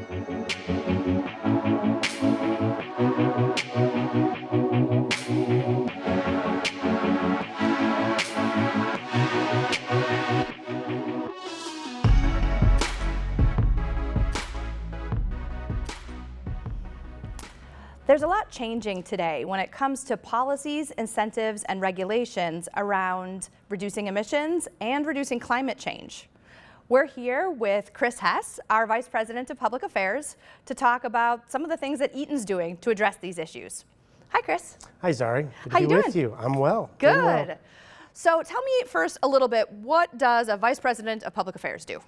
There's a lot changing today when it comes to policies, incentives, and regulations around reducing emissions and reducing climate change. We're here with Chris Hess, our Vice President of Public Affairs, to talk about some of the things that Eaton's doing to address these issues. Hi, Chris. Hi, Zari. Good How to you be doing? with you. I'm well. Good. Doing well. So tell me first a little bit, what does a Vice President of Public Affairs do?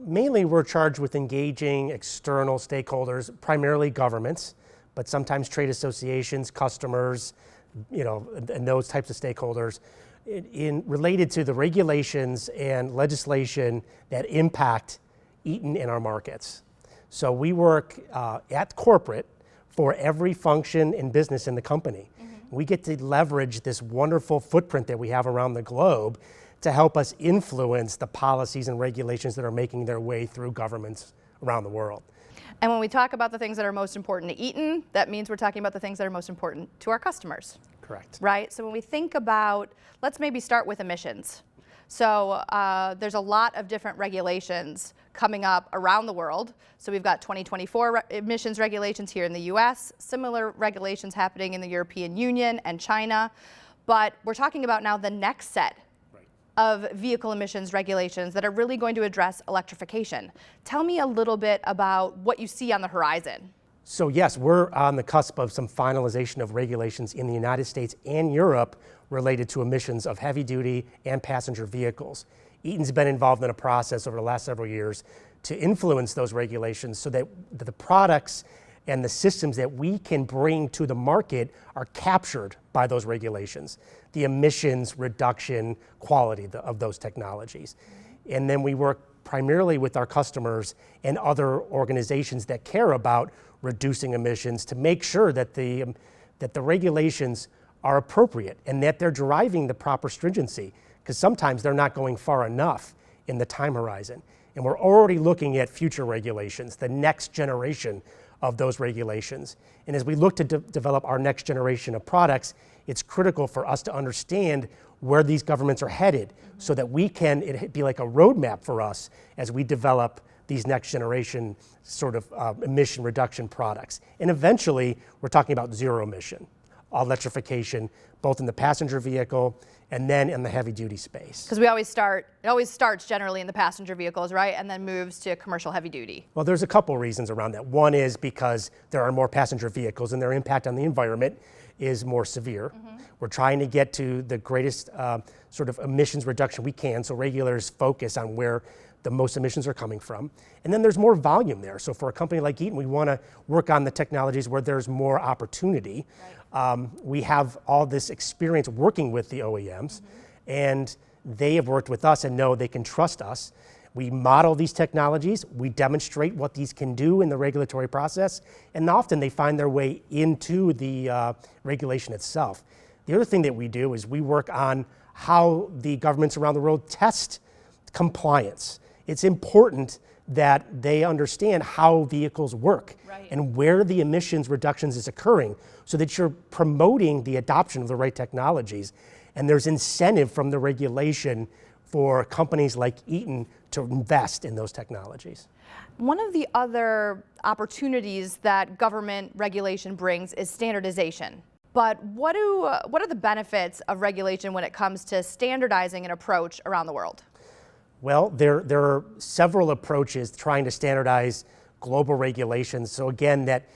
Mainly, we're charged with engaging external stakeholders, primarily governments, but sometimes trade associations, customers, and those types of stakeholders related to the regulations and legislation that impact Eaton in our markets. So we work at corporate for every function and business in the company. We get to leverage this wonderful footprint that we have around the globe to help us influence the policies and regulations that are making their way through governments around the world. And when we talk about the things that are most important to Eaton, that means we're talking about the things that are most important to our customers. Correct. Right? So when we think about, let's maybe start with emissions. So there's a lot of different regulations coming up around the world. So we've got 2024 emissions regulations here in the US, similar regulations happening in the European Union and China. But we're talking about now the next set of vehicle emissions regulations that are really going to address electrification. Tell me a little bit about what you see on the horizon. So yes, we're on the cusp of some finalization of regulations in the United States and Europe related to emissions of heavy duty and passenger vehicles. Eaton's been involved in a process over the last several years to influence those regulations so that the products and the systems that we can bring to the market are captured by those regulations, the emissions reduction quality of those technologies. And then we work primarily with our customers and other organizations that care about reducing emissions to make sure that the regulations are appropriate and that they're driving the proper stringency, because sometimes they're not going far enough in the time horizon. And we're already looking at future regulations, the next generation of those regulations. And as we look to develop our next generation of products, it's critical for us to understand where these governments are headed so that we can, it be like a roadmap for us as we develop these next generation sort of emission reduction products. And eventually, we're talking about zero emission, electrification, both in the passenger vehicle and then in the heavy duty space. Because it always starts generally in the passenger vehicles, right? And then moves to commercial heavy duty. Well, there's a couple reasons around that. One is because there are more passenger vehicles and their impact on the environment is more severe. We're trying to get to the greatest sort of emissions reduction we can, so regulators focus on where the most emissions are coming from. And then there's more volume there. So for a company like Eaton, we want to work on the technologies where there's more opportunity. Right. We have all this experience working with the OEMs, and they have worked with us and know they can trust us. We model these technologies, we demonstrate what these can do in the regulatory process, and often they find their way into the regulation itself. The other thing that we do is we work on how the governments around the world test compliance. It's important that they understand how vehicles work and where the emissions reductions is occurring so that you're promoting the adoption of the right technologies. And there's incentive from the regulation for companies like Eaton to invest in those technologies. One of the other opportunities that government regulation brings is standardization. But what are the benefits of regulation when it comes to standardizing an approach around the world? Well, there are several approaches trying to standardize global regulations. So again, that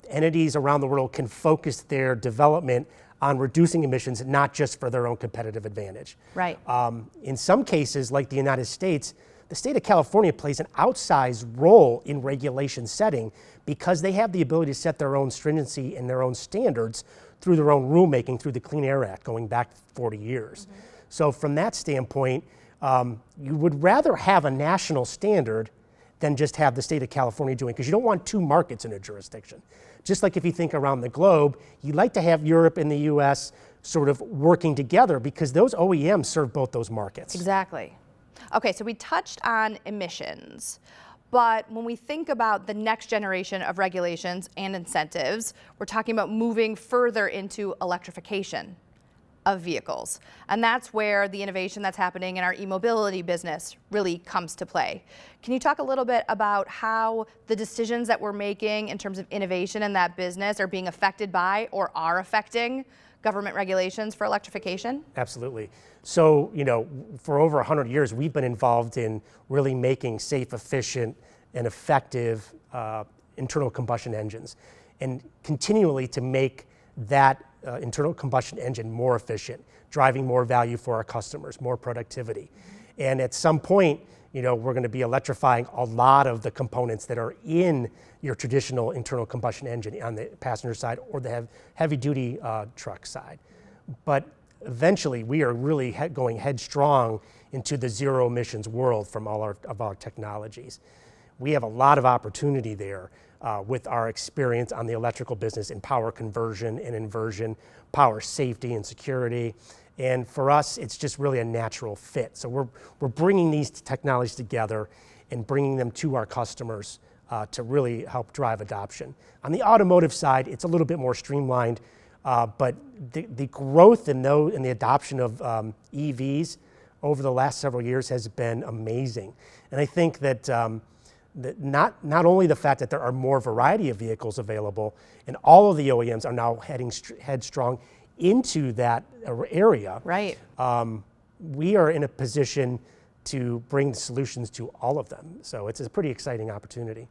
entities around the world can focus their development on reducing emissions, not just for their own competitive advantage. Right. In some cases, like the United States, the state of California plays an outsized role in regulation setting because they have the ability to set their own stringency and their own standards through their own rulemaking through the Clean Air Act going back 40 years. So from that standpoint, you would rather have a national standard than just have the state of California doing, because you don't want two markets in a jurisdiction. Just like if you think around the globe, you'd like to have Europe and the US sort of working together because those OEMs serve both those markets. Exactly. Okay, so we touched on emissions, But when we think about the next generation of regulations and incentives, we're talking about moving further into electrification of vehicles. And that's where the innovation that's happening in our e-mobility business really comes to play. Can you talk a little bit about how the decisions that we're making in terms of innovation in that business are being affected by or are affecting government regulations for electrification? Absolutely. So, for over 100 years, we've been involved in really making safe, efficient, and effective internal combustion engines, and continually to make that internal combustion engine more efficient, driving more value for our customers, more productivity. And at some point, we're going to be electrifying a lot of the components that are in your traditional internal combustion engine on the passenger side or the heavy duty truck side. But eventually, we are really going headstrong into the zero emissions world from all of our technologies. We have a lot of opportunity there with our experience on the electrical business in power conversion and inversion, power safety and security. And for us, it's just really a natural fit. So we're bringing these technologies together and bringing them to our customers to really help drive adoption. On the automotive side, it's a little bit more streamlined, but the growth in the adoption of EVs over the last several years has been amazing. And I think that not only the fact that there are more variety of vehicles available, and all of the OEMs are now heading headstrong into that area. Right. We are in a position to bring solutions to all of them. So it's a pretty exciting opportunity.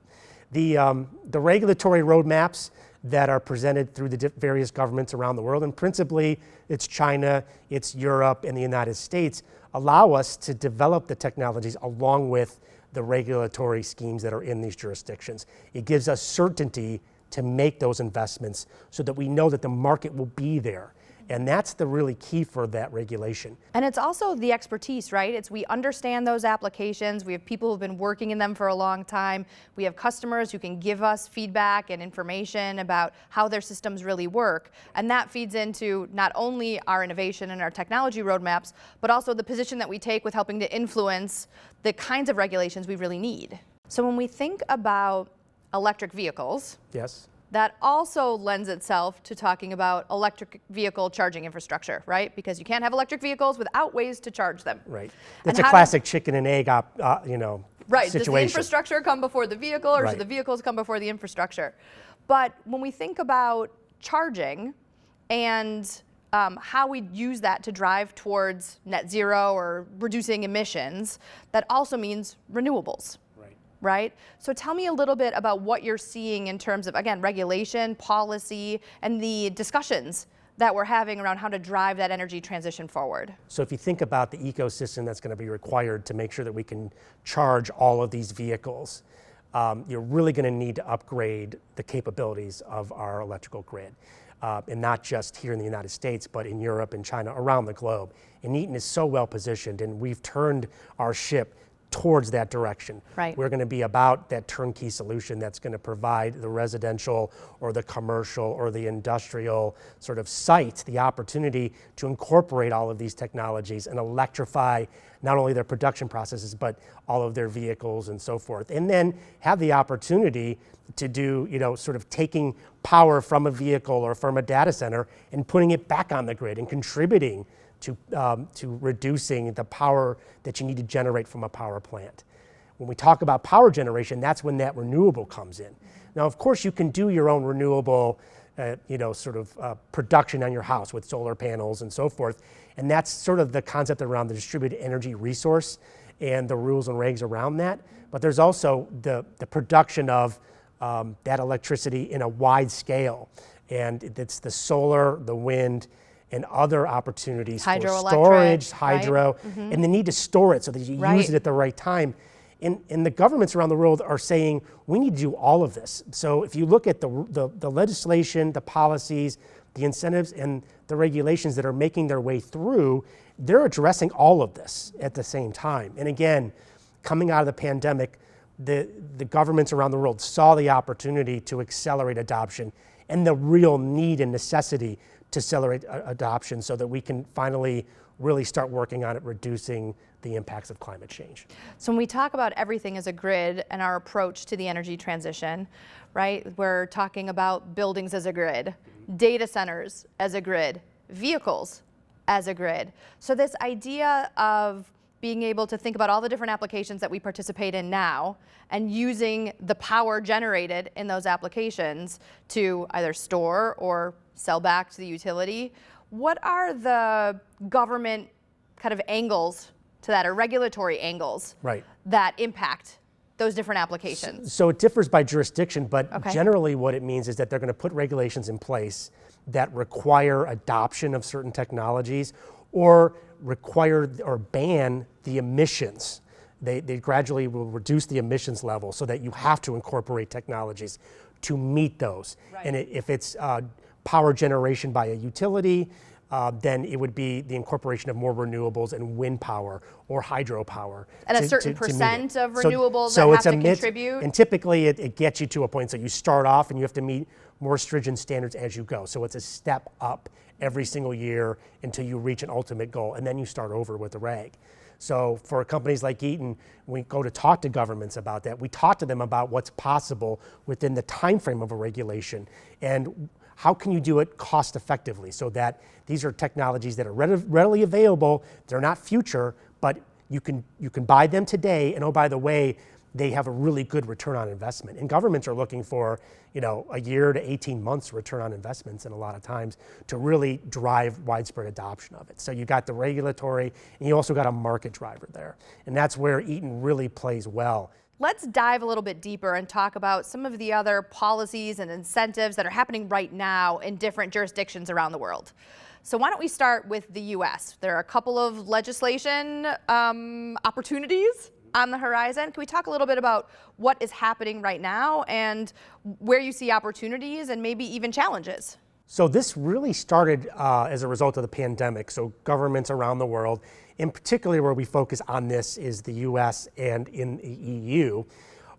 The regulatory roadmaps that are presented through the various governments around the world, and principally it's China, it's Europe, and the United States, allow us to develop the technologies along with the regulatory schemes that are in these jurisdictions. It gives us certainty to make those investments so that we know that the market will be there. And that's the really key for that regulation. And it's also the expertise, right? We understand those applications. We have people who've been working in them for a long time. We have customers who can give us feedback and information about how their systems really work. And that feeds into not only our innovation and our technology roadmaps, but also the position that we take with helping to influence the kinds of regulations we really need. So when we think about electric vehicles, yes, that also lends itself to talking about electric vehicle charging infrastructure, right? Because you can't have electric vehicles without ways to charge them. Right. That's a classic chicken and egg, right. situation. Does the infrastructure come before the vehicle, or should the vehicles come before the infrastructure? But when we think about charging and how we use that to drive towards net zero or reducing emissions, that also means renewables. Right? So tell me a little bit about what you're seeing in terms of, again, regulation, policy, and the discussions that we're having around how to drive that energy transition forward. So if you think about the ecosystem that's going to be required to make sure that we can charge all of these vehicles, you're really going to need to upgrade the capabilities of our electrical grid. And not just here in the United States, but in Europe and China, around the globe. And Eaton is so well positioned, and we've turned our ship towards that direction. Right. We're going to be about that turnkey solution that's going to provide the residential or the commercial or the industrial sort of site the opportunity to incorporate all of these technologies and electrify not only their production processes, but all of their vehicles and so forth. And then have the opportunity to do, sort of taking power from a vehicle or from a data center and putting it back on the grid and contributing to reducing the power that you need to generate from a power plant. When we talk about power generation, that's when that renewable comes in. Now, of course, you can do your own renewable, production on your house with solar panels and so forth. And that's sort of the concept around the distributed energy resource and the rules and regs around that. But there's also the production of that electricity in a wide scale. And it's the solar, the wind, and other opportunities for storage, hydro, and the need to store it so that you use it at the right time. And the governments around the world are saying, we need to do all of this. So if you look at the legislation, the policies, the incentives, and the regulations that are making their way through, they're addressing all of this at the same time. And again, coming out of the pandemic, the governments around the world saw the opportunity to accelerate adoption and the real need and necessity to accelerate adoption so that we can finally really start working on it, reducing the impacts of climate change. So when we talk about everything as a grid and our approach to the energy transition, right, we're talking about buildings as a grid, data centers as a grid, vehicles as a grid. So this idea of being able to think about all the different applications that we participate in now and using the power generated in those applications to either store or sell back to the utility. What are the government kind of angles to that, or regulatory angles that impact those different applications? So it differs by jurisdiction, but Okay. generally what it means is that they're going to put regulations in place that require adoption of certain technologies or require or ban the emissions. They gradually will reduce the emissions level so that you have to incorporate technologies to meet those. Right. And if it's power generation by a utility, then it would be the incorporation of more renewables and wind power or hydropower. And a certain percent of renewables that have to contribute? And typically it gets you to a point, so you start off and you have to meet more stringent standards as you go. So it's a step up every single year until you reach an ultimate goal, and then you start over with the reg. So for companies like Eaton, we go to talk to governments about that. We talk to them about what's possible within the time frame of a regulation and how can you do it cost effectively so that these are technologies that are readily available. They're not future, but you can buy them today, and oh, by the way, they have a really good return on investment. And governments are looking for, a year to 18 months return on investments, and a lot of times to really drive widespread adoption of it. So you got the regulatory, and you also got a market driver there. And that's where Eaton really plays well. Let's dive a little bit deeper and talk about some of the other policies and incentives that are happening right now in different jurisdictions around the world. So why don't we start with the US? There are a couple of legislation opportunities on the horizon. Can we talk a little bit about what is happening right now and where you see opportunities and maybe even challenges? So this really started as a result of the pandemic. So governments around the world, in particular where we focus on this is the US and in the EU,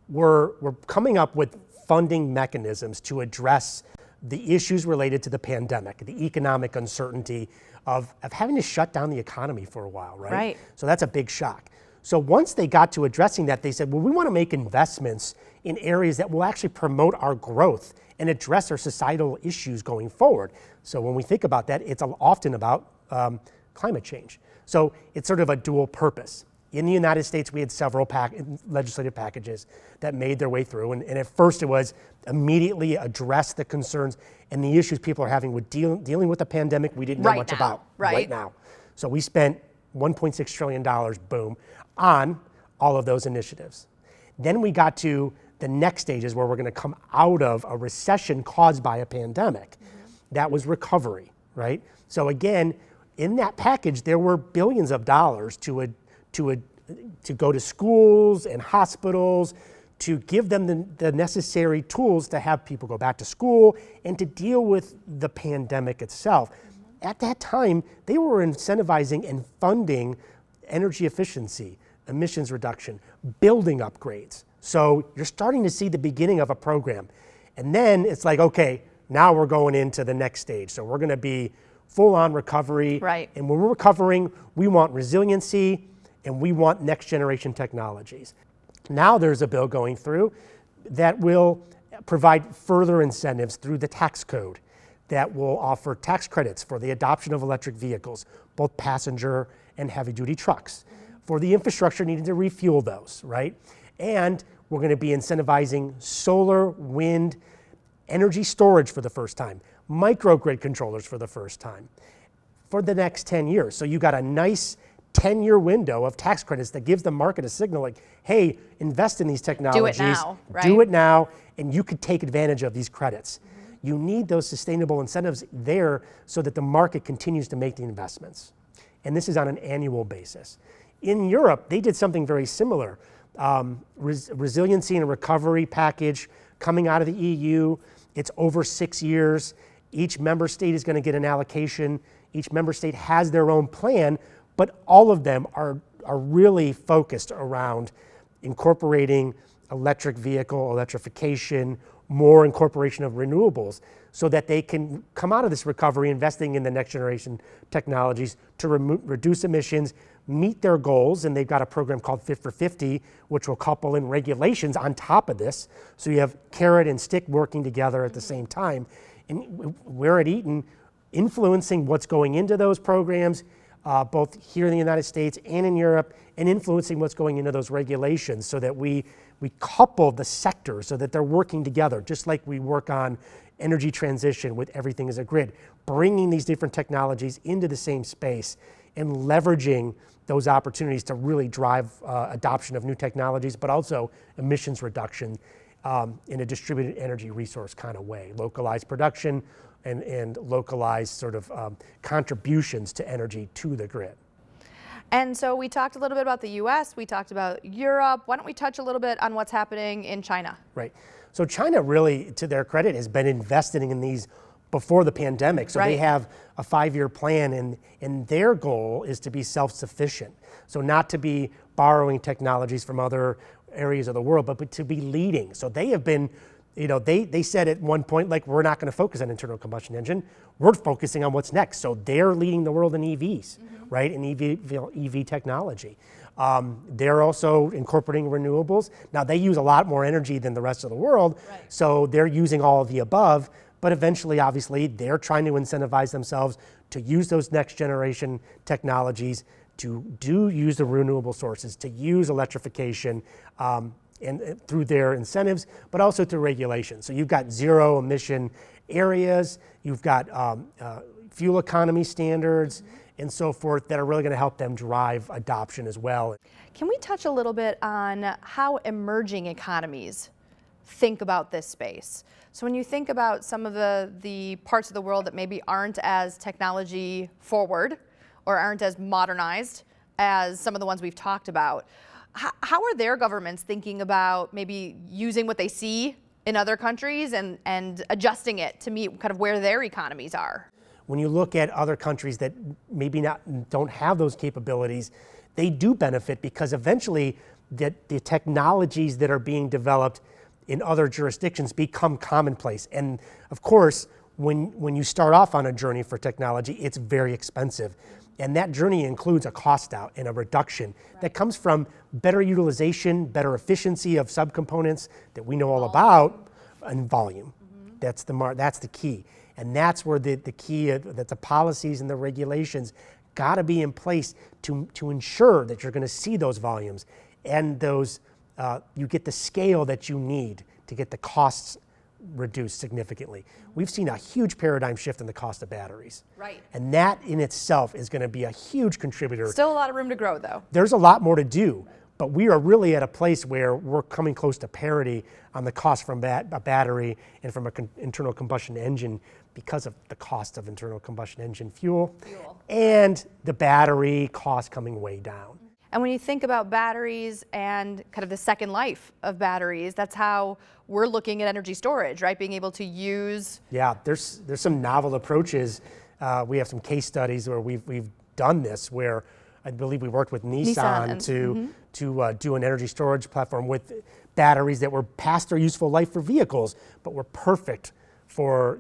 we're coming up with funding mechanisms to address the issues related to the pandemic, the economic uncertainty of having to shut down the economy for a while, right? Right. So that's a big shock. So once they got to addressing that, they said, well, we want to make investments in areas that will actually promote our growth and address our societal issues going forward. So when we think about that, it's often about climate change. So it's sort of a dual purpose. In the United States, we had several legislative packages that made their way through. And at first it was immediately address the concerns and the issues people are having with dealing with the pandemic we didn't know much about right now. So we spent $1.6 trillion, boom, on all of those initiatives. Then we got to the next stages where we're going to come out of a recession caused by a pandemic. That was recovery, right? So again, in that package, there were billions of dollars to go to schools and hospitals, to give them the necessary tools to have people go back to school and to deal with the pandemic itself. At that time, they were incentivizing and funding energy efficiency, emissions reduction, building upgrades. So you're starting to see the beginning of a program. And then it's like, okay, now we're going into the next stage. So we're going to be full on recovery. Right. And when we're recovering, we want resiliency and we want next generation technologies. Now there's a bill going through that will provide further incentives through the tax code that will offer tax credits for the adoption of electric vehicles, both passenger and heavy duty trucks, for the infrastructure needed to refuel those, right? And we're going to be incentivizing solar, wind, energy storage for the first time, microgrid controllers for the first time for the next 10 years. So you got a nice 10-year window of tax credits that gives the market a signal like, hey, invest in these technologies. Do it now, right? Do it now, and you could take advantage of these credits. You need those sustainable incentives there so that the market continues to make the investments. And this is on an annual basis. In Europe, they did something very similar. Resiliency and recovery package coming out of the EU. It's over 6 years. Each member state is going to get an allocation. Each member state has their own plan, but all of them are really focused around incorporating electric vehicle, electrification, more incorporation of renewables so that they can come out of this recovery investing in the next generation technologies to reduce emissions, meet their goals, and they've got a program called Fit for 50, which will couple in regulations on top of this. So you have carrot and stick working together at the same time. And we're at Eaton influencing what's going into those programs, both here in the United States and in Europe, and influencing what's going into those regulations so that we couple the sectors so that they're working together, just like we work on energy transition with everything as a grid, bringing these different technologies into the same space and leveraging those opportunities to really drive adoption of new technologies, but also emissions reduction in a distributed energy resource kind of way, localized production and localized sort of contributions to energy to the grid. And so we talked a little bit about the US, we talked about Europe. Why don't we touch a little bit on what's happening in China? Right. So China really, to their credit, has been investing in these before the pandemic. So they have a 5-year plan, and their goal is to be self-sufficient. So not to be borrowing technologies from other areas of the world, but to be leading. So they have been, they said at one point, like, we're not going to focus on internal combustion engine. We're focusing on what's next. So they're leading the world in EVs, right? In EV technology. They're also incorporating renewables. Now they use a lot more energy than the rest of the world. So they're using all of the above, but eventually, obviously, they're trying to incentivize themselves to use those next generation technologies, to use the renewable sources, to use electrification, and through their incentives, but also through regulation. So you've got zero emission areas, you've got fuel economy standards, and so forth that are really going to help them drive adoption as well. Can we touch a little bit on how emerging economies think about this space? So when you think about some of the parts of the world that maybe aren't as technology forward or aren't as modernized as some of the ones we've talked about, how are their governments thinking about maybe using what they see in other countries and adjusting it to meet kind of where their economies are? When you look at other countries that maybe don't have those capabilities, they do benefit because eventually the technologies that are being developed in other jurisdictions become commonplace. And of course, when you start off on a journey for technology, it's very expensive. And that journey includes a cost out and a reduction that comes from better utilization, better efficiency of subcomponents that we know all about, and volume. That's the key. And that's where the key, that the policies and the regulations got to be in place to ensure that you're going to see those volumes and those, you get the scale that you need to get the costs reduced significantly. We've seen a huge paradigm shift in the cost of batteries. Right. And that in itself is going to be a huge contributor. Still a lot of room to grow, though. There's a lot more to do, but we are really at a place where we're coming close to parity on the cost from a battery and from an internal combustion engine because of the cost of internal combustion engine fuel. And the battery cost coming way down. And when you think about batteries and kind of the second life of batteries, that's how we're looking at energy storage, right? Being able to use. Yeah, there's some novel approaches. We have some case studies where we've done this, where I believe we worked with Nissan to do an energy storage platform with batteries that were past their useful life for vehicles, but were perfect for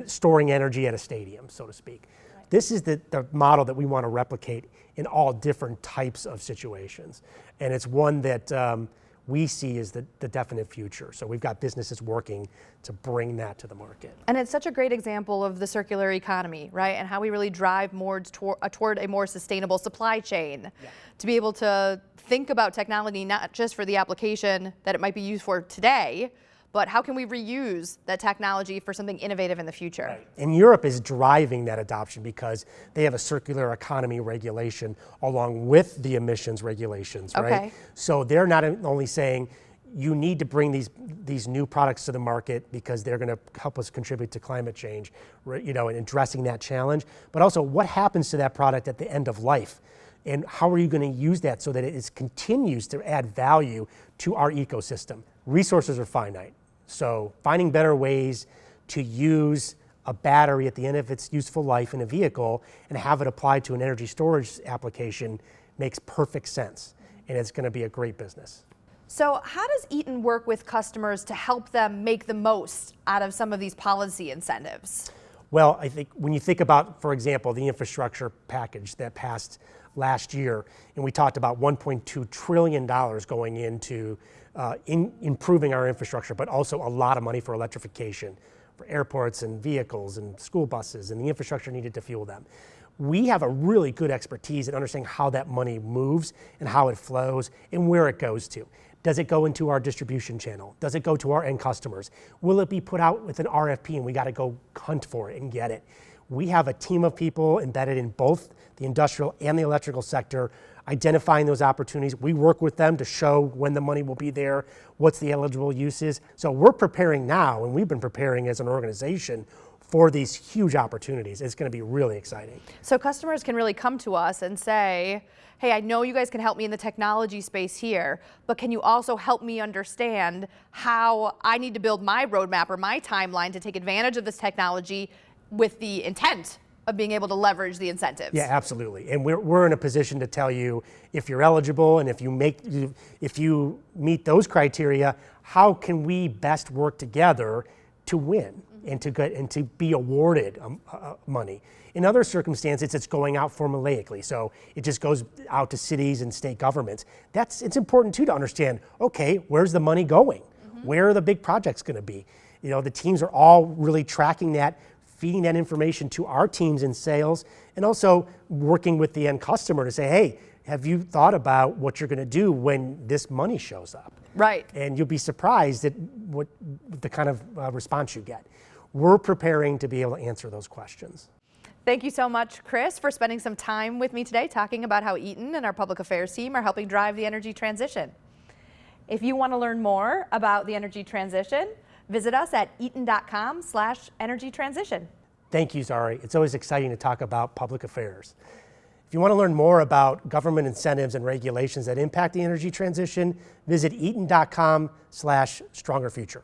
storing energy at a stadium, so to speak. Right. This is the model that we want to replicate in all different types of situations. And it's one that we see as the definite future. So we've got businesses working to bring that to the market. And it's such a great example of the circular economy, right? And how we really drive more toward a more sustainable supply chain. Yeah. To be able to think about technology not just for the application that it might be used for today, but how can we reuse that technology for something innovative in the future? Right. And Europe is driving that adoption because they have a circular economy regulation along with the emissions regulations, right? Okay. So they're not only saying you need to bring these new products to the market because they're going to help us contribute to climate change, and addressing that challenge, but also what happens to that product at the end of life? And how are you going to use that so that it continues to add value to our ecosystem? Resources are finite. So finding better ways to use a battery at the end of its useful life in a vehicle and have it applied to an energy storage application makes perfect sense. And it's going to be a great business. So how does Eaton work with customers to help them make the most out of some of these policy incentives? Well, I think when you think about, for example, the infrastructure package that passed last year, and we talked about $1.2 trillion going into improving our infrastructure, but also a lot of money for electrification, for airports and vehicles and school buses and the infrastructure needed to fuel them. We have a really good expertise in understanding how that money moves and how it flows and where it goes to. Does it go into our distribution channel? Does it go to our end customers? Will it be put out with an RFP and we got to go hunt for it and get it? We have a team of people embedded in both the industrial and the electrical sector identifying those opportunities. We work with them to show when the money will be there, what's the eligible uses. So we're preparing now, and we've been preparing as an organization for these huge opportunities. It's going to be really exciting. So customers can really come to us and say, hey, I know you guys can help me in the technology space here, but can you also help me understand how I need to build my roadmap or my timeline to take advantage of this technology with the intent of being able to leverage the incentives? Yeah, absolutely. And we're in a position to tell you if you're eligible and if you meet those criteria, how can we best work together to win and to be awarded money. In other circumstances, it's going out formulaically. So it just goes out to cities and state governments. It's important too to understand, okay, where's the money going? Where are the big projects going to be? You know, the teams are all really tracking that, feeding that information to our teams in sales, and also working with the end customer to say, hey, have you thought about what you're going to do when this money shows up? Right. And you'll be surprised at what the kind of response you get. We're preparing to be able to answer those questions. Thank you so much, Chris, for spending some time with me today talking about how Eaton and our public affairs team are helping drive the energy transition. If you want to learn more about the energy transition, visit us at eaton.com/energy transition. Thank you, Zari. It's always exciting to talk about public affairs. If you want to learn more about government incentives and regulations that impact the energy transition, visit eaton.com/strongerfuture.